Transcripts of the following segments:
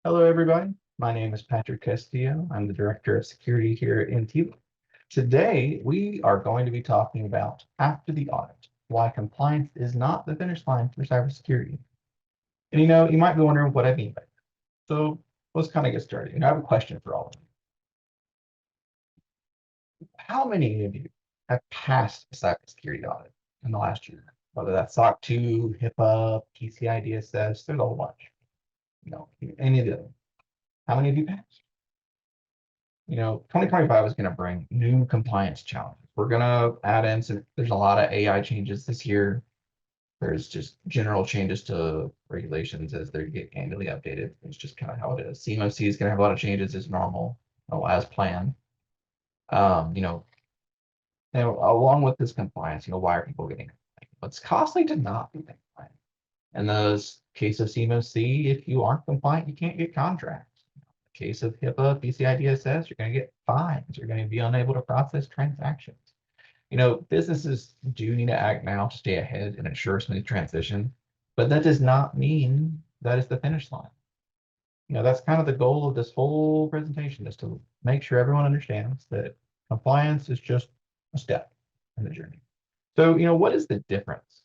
Hello, everybody. My name is Patrick Castillo. I'm the Director of Security here at Ntiva. Today, we are going to be talking about after the audit, why compliance is not the finish line for cybersecurity. And you might be wondering what I mean by that. So let's kind of get started. I have a question for all of you. How many of you have passed a cybersecurity audit in the last year? Whether that's SOC 2, HIPAA, PCI DSS, there's a whole bunch. Any of them. How many of you passed? 2025 is going to bring new compliance challenges. We're going to add in there's a lot of AI changes this year. There's just general changes to regulations as they get annually updated. It's just kind of how it is. CMMC is going to have a lot of changes as normal, as planned. And along with this compliance, why are people getting compliant? It's costly to not be compliant. In the case of CMMC, if you aren't compliant, you can't get contracts. Case of HIPAA, PCI DSS, you're going to get fines. You're going to be unable to process transactions. Businesses do need to act now to stay ahead and ensure smooth transition, but that does not mean that is the finish line. That's kind of the goal of this whole presentation, is to make sure everyone understands that compliance is just a step in the journey. So, what is the difference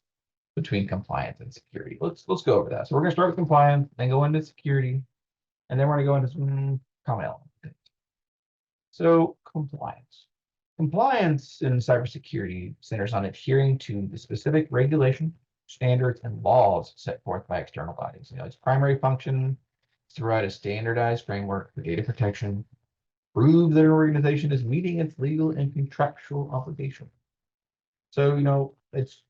between compliance and security? Let's go over that. So we're going to start with compliance, then go into security, and then we're going to go into some common elements. So compliance. Compliance in cybersecurity centers on adhering to the specific regulation, standards, and laws set forth by external bodies. Its primary function is to provide a standardized framework for data protection, prove that an organization is meeting its legal and contractual obligations. So, it's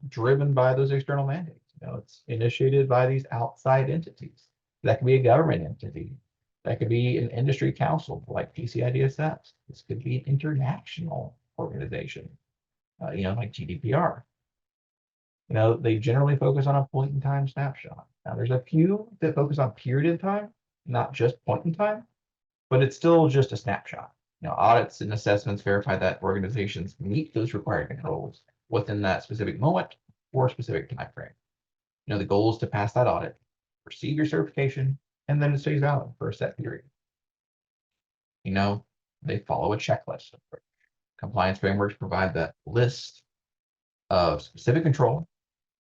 driven by those external mandates. It's initiated by these outside entities. That could be a government entity. That could be an industry council like PCI DSS. This could be an international organization, like GDPR. They generally focus on a point in time snapshot. Now, there's a few that focus on period in time, not just point in time, but it's still just a snapshot. Audits and assessments verify that organizations meet those required controls within that specific moment or specific time frame. The goal is to pass that audit, receive your certification, and then it stays valid for a set period. They follow a checklist approach. Compliance frameworks provide that list of specific control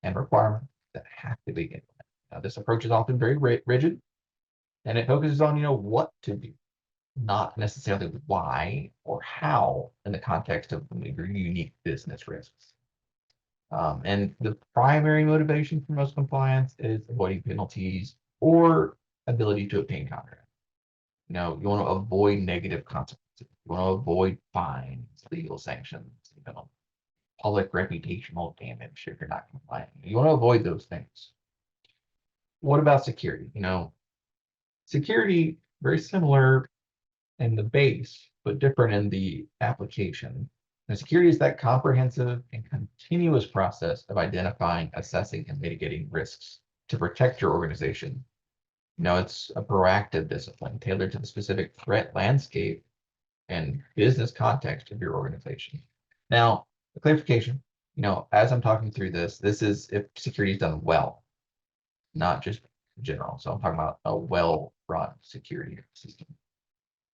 and requirements that have to be implemented. Now, this approach is often very rigid, and it focuses on, what to do, not necessarily why or how in the context of your unique business risks. And the primary motivation for most compliance is avoiding penalties or ability to obtain contract. You want to avoid negative consequences. You want to avoid fines, legal sanctions, public reputational damage if you're not compliant. You want to avoid those things. What about security? Security, very similar in the base, but different in the application. And security is that comprehensive and continuous process of identifying, assessing, and mitigating risks to protect your organization. It's a proactive discipline tailored to the specific threat landscape and business context of your organization. Now, a clarification, as I'm talking through this is if security is done well, not just general. So I'm talking about a well-run security system.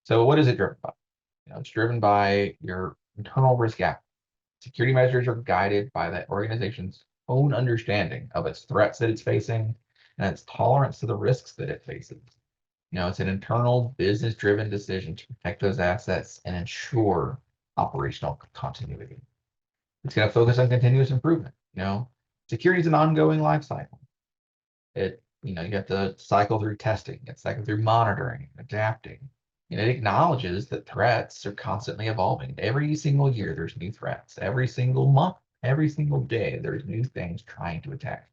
So what is it driven by? It's driven by your internal risk appetite. Security measures are guided by that organization's own understanding of its threats that it's facing and its tolerance to the risks that it faces. It's an internal business-driven decision to protect those assets and ensure operational continuity. It's going to focus on continuous improvement. Security is an ongoing life cycle. You have to cycle through testing, cycle through monitoring, adapting. It acknowledges that threats are constantly evolving. Every single year, there's new threats. Every single month, every single day, there's new things trying to attack.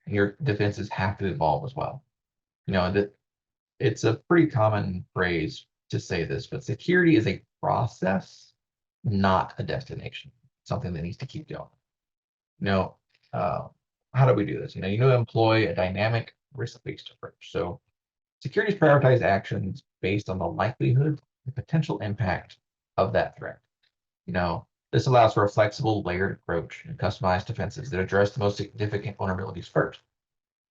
Your defenses have to evolve as well. That it's a pretty common phrase to say this, but security is a process, not a destination. Something that needs to keep going. How do we do this? You employ a dynamic risk-based approach. So securities prioritize actions based on the likelihood and potential impact of that threat. This allows for a flexible, layered approach and customized defenses that address the most significant vulnerabilities first.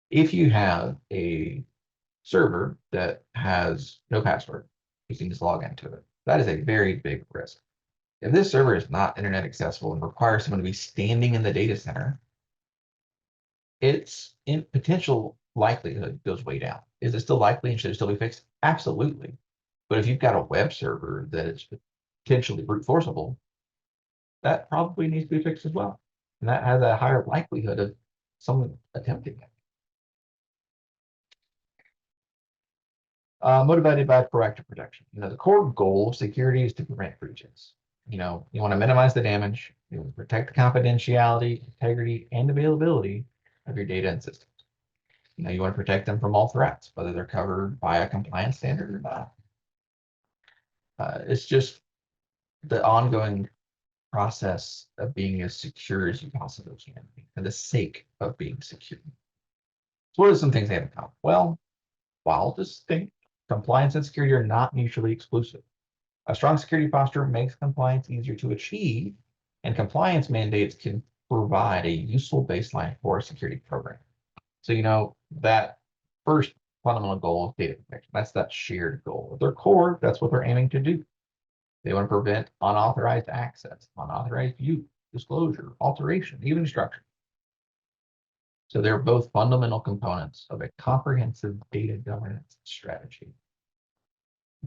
If you have a server that has no password. You can just log into it. That is a very big risk. If this server is not internet accessible and requires someone to be standing in the data center, its in potential likelihood goes way down. Is it still likely and should it still be fixed? Absolutely. But if you've got a web server that is potentially brute forceable, that probably needs to be fixed as well. And that has a higher likelihood of someone attempting it. Motivated by proactive protection. The core goal of security is to prevent breaches. You want to minimize the damage, you want to protect the confidentiality, integrity, and availability of your data and systems. You want to protect them from all threats, whether they're covered by a compliance standard or not. It's just the ongoing process of being as secure as you possibly can be for the sake of being secure. So what are some things they have in common? Well, while distinct, compliance and security are not mutually exclusive. A strong security posture makes compliance easier to achieve, and compliance mandates can provide a useful baseline for a security program. So, that first fundamental goal of data protection, that's that shared goal. At their core, that's what they're aiming to do. They want to prevent unauthorized access, unauthorized use, disclosure, alteration, even destruction. So they're both fundamental components of a comprehensive data governance strategy.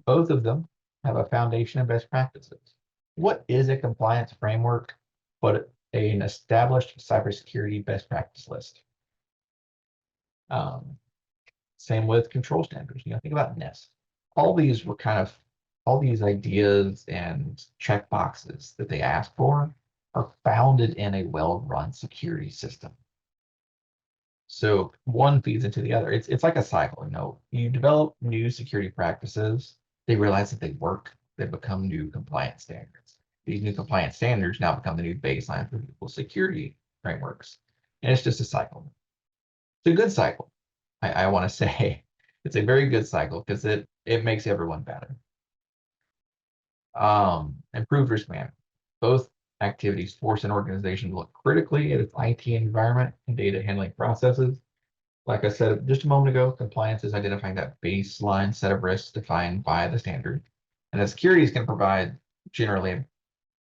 Both of them have a foundation of best practices. What is a compliance framework but an established cybersecurity best practice list? Same with control standards. Think about NIST. All these ideas and check boxes that they ask for are founded in a well-run security system. So one feeds into the other. It's like a cycle. You develop new security practices, they realize that they work, they become new compliance standards. These new compliance standards now become the new baseline for people's security frameworks. And it's just a cycle. It's a good cycle. I want to say it's a very good cycle because it makes everyone better. Improved risk management. Both activities force an organization to look critically at its IT environment and data handling processes. Like I said just a moment ago, compliance is identifying that baseline set of risks defined by the standard. And the securities can provide generally a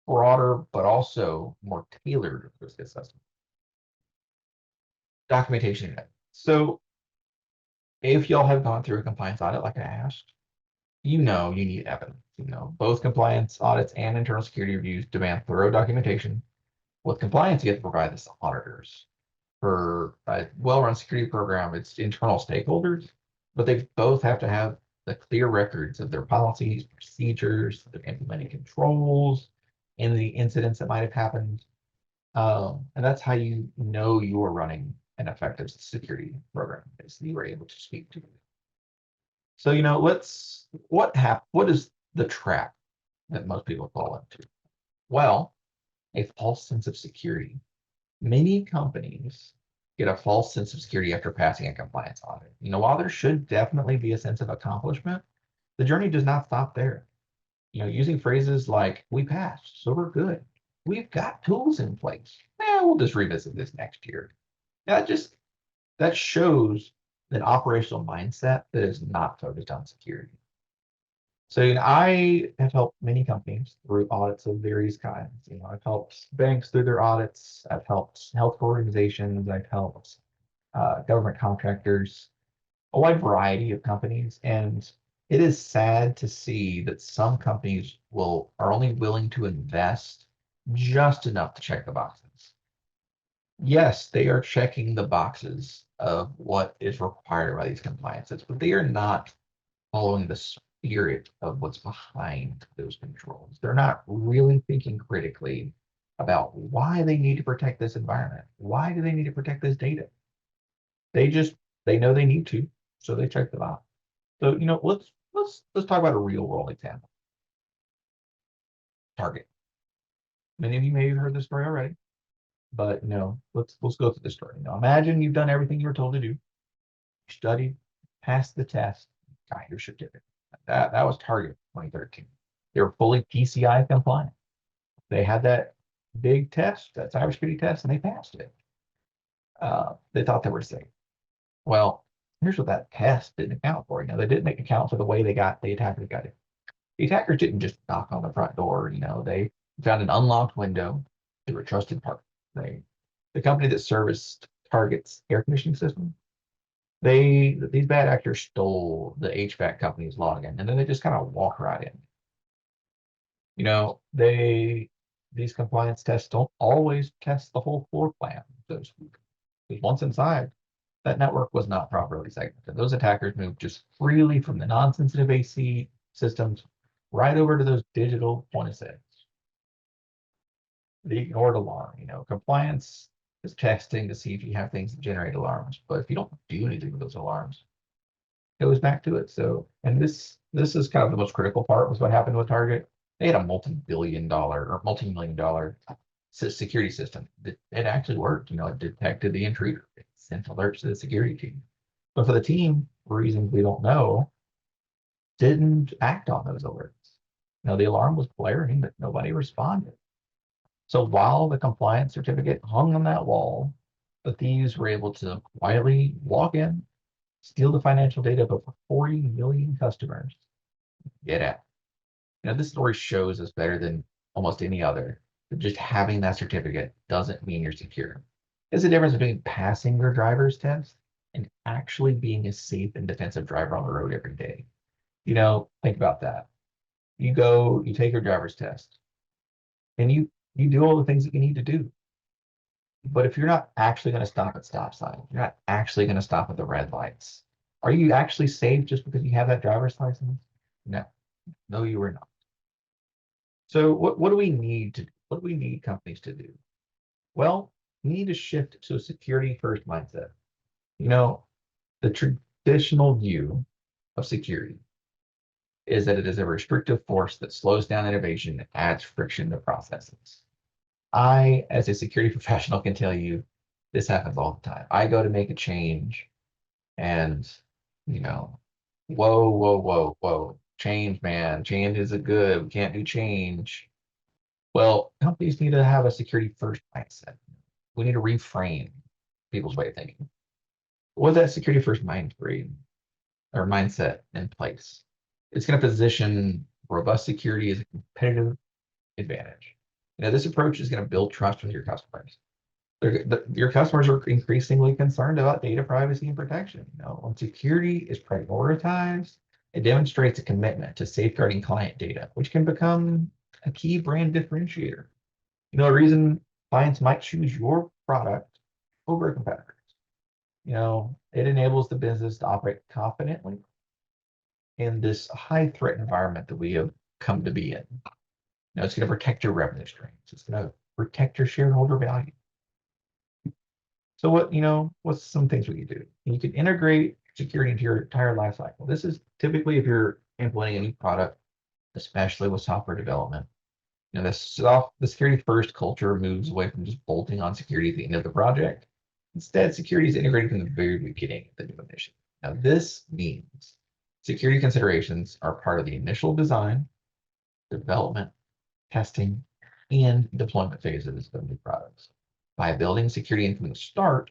broader, but also more tailored risk assessment. Documentation. So if y'all have gone through a compliance audit like I asked, you need evidence. Both compliance audits and internal security reviews demand thorough documentation. With compliance, you have to provide this to auditors. For a well-run security program, it's internal stakeholders, but they both have to have the clear records of their policies, procedures, their implementing controls, and the incidents that might have happened. And that's how you know you are running an effective security program, is you were able to speak to it. So, what is the trap that most people fall into? Well, a false sense of security. Many companies get a false sense of security after passing a compliance audit. While there should definitely be a sense of accomplishment, the journey does not stop there. Using phrases like, we passed, so we're good. We've got tools in place. We'll just revisit this next year. That shows an operational mindset that is not focused on security. So I have helped many companies through audits of various kinds. I've helped banks through their audits. I've helped health organizations. I've helped government contractors, a wide variety of companies. And it is sad to see that some companies are only willing to invest just enough to check the boxes. Yes, they are checking the boxes of what is required by these compliances, but they are not following the spirit of what's behind those controls. They're not really thinking critically about why they need to protect this environment. Why do they need to protect this data? They know they need to, so they check the box. So let's talk about a real world example. Target. Many of you may have heard this story already, but let's go through the story. Imagine you've done everything you were told to do. You studied, passed the test, got your certificate. That was Target 2013. They were fully PCI compliant. They had that big test, that cybersecurity test, and they passed it. They thought they were safe. Well, here's what that test didn't account for. They didn't account for the way the attackers got in. The attackers didn't just knock on the front door. They found an unlocked window through a trusted partner. The company that serviced Target's air conditioning system, these bad actors stole the HVAC company's login, and then they just kind of walk right in. These compliance tests don't always test the whole floor plan, so to speak. Because once inside, that network was not properly segmented. Those attackers moved just freely from the non-sensitive AC systems right over to those digital point of sales. They ignored alarm. Compliance is testing to see if you have things that generate alarms. But if you don't do anything with those alarms, it goes back to it. So, and this is kind of the most critical part was what happened with Target. They had a multi-billion-dollar or multi-million-dollar security system. It actually worked. It detected the intruder. It sent alerts to the security team. But for the team, for reasons we don't know, didn't act on those alerts. The alarm was blaring, but nobody responded. So while the compliance certificate hung on that wall, the thieves were able to quietly walk in, steal the financial data of over 40 million customers, get out. This story shows us better than almost any other that just having that certificate doesn't mean you're secure. There's a difference between passing your driver's test and actually being a safe and defensive driver on the road every day. Think about that. You take your driver's test, and you do all the things that you need to do. But if you're not actually going to stop at stop signs, you're not actually going to stop at the red lights, are you actually safe just because you have that driver's license? No, you are not. So what do we need to do? What do we need companies to do? Well, we need to shift to a security first mindset. The traditional view of security is that it is a restrictive force that slows down innovation and adds friction to processes. I, as a security professional, can tell you this happens all the time. I go to make a change and, whoa. Change, man. Change isn't good. We can't do change. Well, companies need to have a security first mindset. We need to reframe people's way of thinking. With that security first mindset in place, it's going to position robust security as a competitive advantage. This approach is going to build trust with your customers. Your customers are increasingly concerned about data privacy and protection. When security is prioritized, it demonstrates a commitment to safeguarding client data, which can become a key brand differentiator. A reason clients might choose your product over competitors. It enables the business to operate confidently in this high threat environment that we have come to be in. It's going to protect your revenue streams. It's going to protect your shareholder value. So what's some things we can do? You can integrate security into your entire life cycle. This is typically if you're implementing a new product, especially with software development. The security first culture moves away from just bolting on security at the end of the project. Instead, security is integrated from the very beginning of the new initiative. Now, this means security considerations are part of the initial design, development, testing, and deployment phases of new products. By building security in from the start,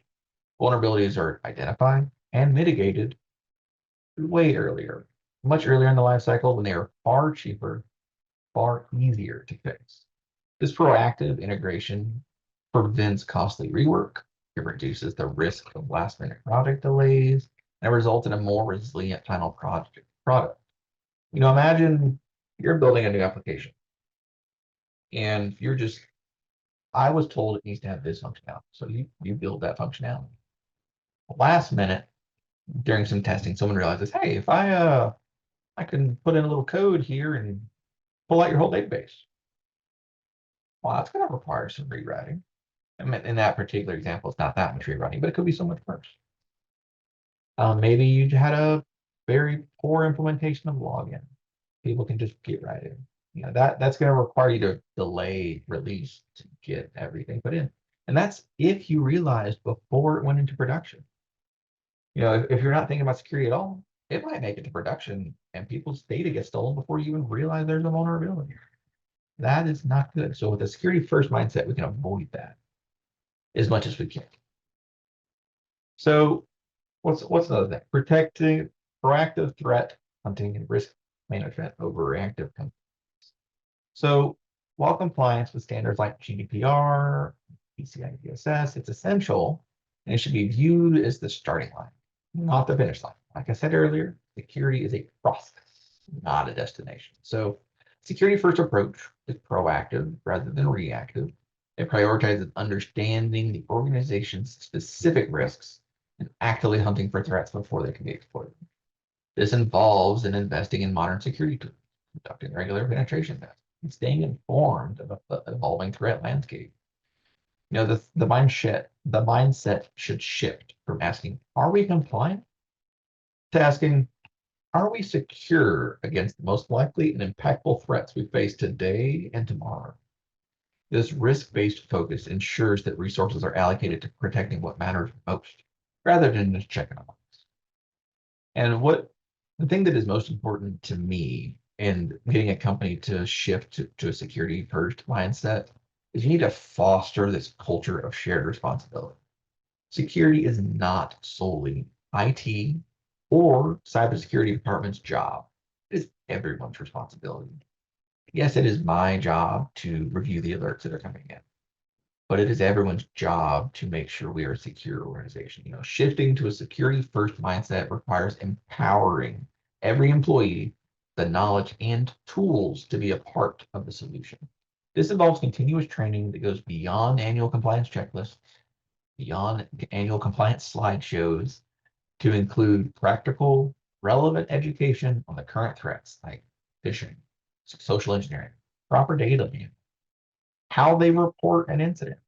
vulnerabilities are identified and mitigated way earlier, much earlier in the life cycle when they are far cheaper, far easier to fix. This proactive integration prevents costly rework. It reduces the risk of last-minute project delays, and it results in a more resilient final product. Imagine you're building a new application, and I was told it needs to have this functionality, so you build that functionality. Last minute, during some testing, someone realizes, hey, if I can put in a little code here and pull out your whole database. Well, that's going to require some rewriting. In that particular example, it's not that much rewriting, but it could be so much worse. Maybe you had a very poor implementation of login. People can just get right in. That's going to require you to delay release to get everything put in. And that's if you realized before it went into production. If you're not thinking about security at all, it might make it to production and people's data gets stolen before you even realize there's a vulnerability. That is not good. So with a security first mindset, we can avoid that as much as we can. So What's another thing? Protecting proactive threat hunting and risk management over reactive. So while compliance with standards like GDPR, PCI DSS, it's essential and it should be viewed as the starting line, not the finish line. Like I said earlier, security is a process, not a destination. So security first approach is proactive rather than reactive. It prioritizes understanding the organization's specific risks and actively hunting for threats before they can be exploited. This involves investing in modern security tools, conducting regular penetration tests, and staying informed of the evolving threat landscape. The mindset should shift from asking, "Are we compliant?" to asking, "Are we secure against the most likely and impactful threats we face today and tomorrow?" This risk-based focus ensures that resources are allocated to protecting what matters most, rather than just checking a box. And the thing that is most important to me in getting a company to shift to a security first mindset is you need to foster this culture of shared responsibility. Security is not solely IT or cybersecurity department's job. It is everyone's responsibility. Yes, it is my job to review the alerts that are coming in, but it is everyone's job to make sure we are a secure organization. Shifting to a security first mindset requires empowering every employee the knowledge and tools to be a part of the solution. This involves continuous training that goes beyond annual compliance checklists, beyond annual compliance slideshows, to include practical, relevant education on the current threats like phishing, social engineering, proper data management, how they report an incident.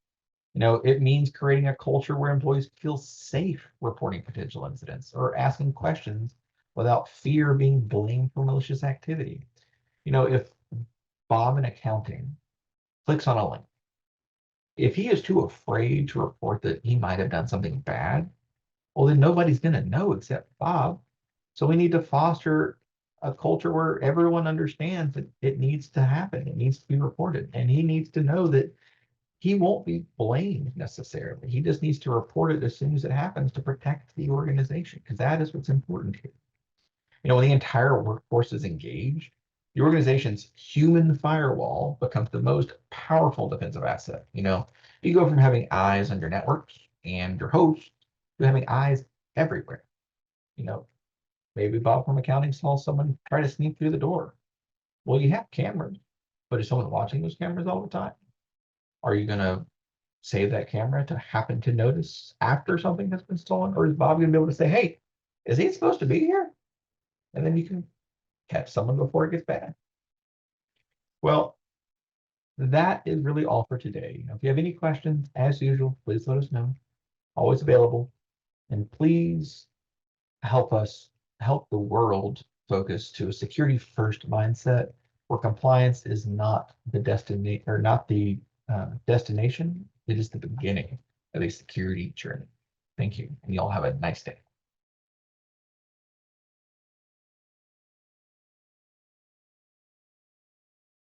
It means creating a culture where employees feel safe reporting potential incidents or asking questions without fear of being blamed for malicious activity. If Bob in accounting clicks on a link, if he is too afraid to report that he might have done something bad, well, then nobody's going to know except Bob. So we need to foster a culture where everyone understands that it needs to happen. It needs to be reported. And he needs to know that he won't be blamed necessarily. He just needs to report it as soon as it happens to protect the organization, because that is what's important here. When the entire workforce is engaged, the organization's human firewall becomes the most powerful defensive asset. You go from having eyes on your networks and your hosts to having eyes everywhere. You know, Maybe Bob from accounting saw someone try to sneak through the door. Well, you have cameras, but is someone watching those cameras all the time? Are you going to save that camera to happen to notice after something has been stolen? Or is Bob going to be able to say, "Hey, is he supposed to be here?" And then you can catch someone before it gets bad. Well, that is really all for today. If you have any questions, as usual, please let us know. Always available. And please help the world focus to a security first mindset where compliance is not the destination or not the destination. It is the beginning of a security journey. Thank you. And you all have a nice day.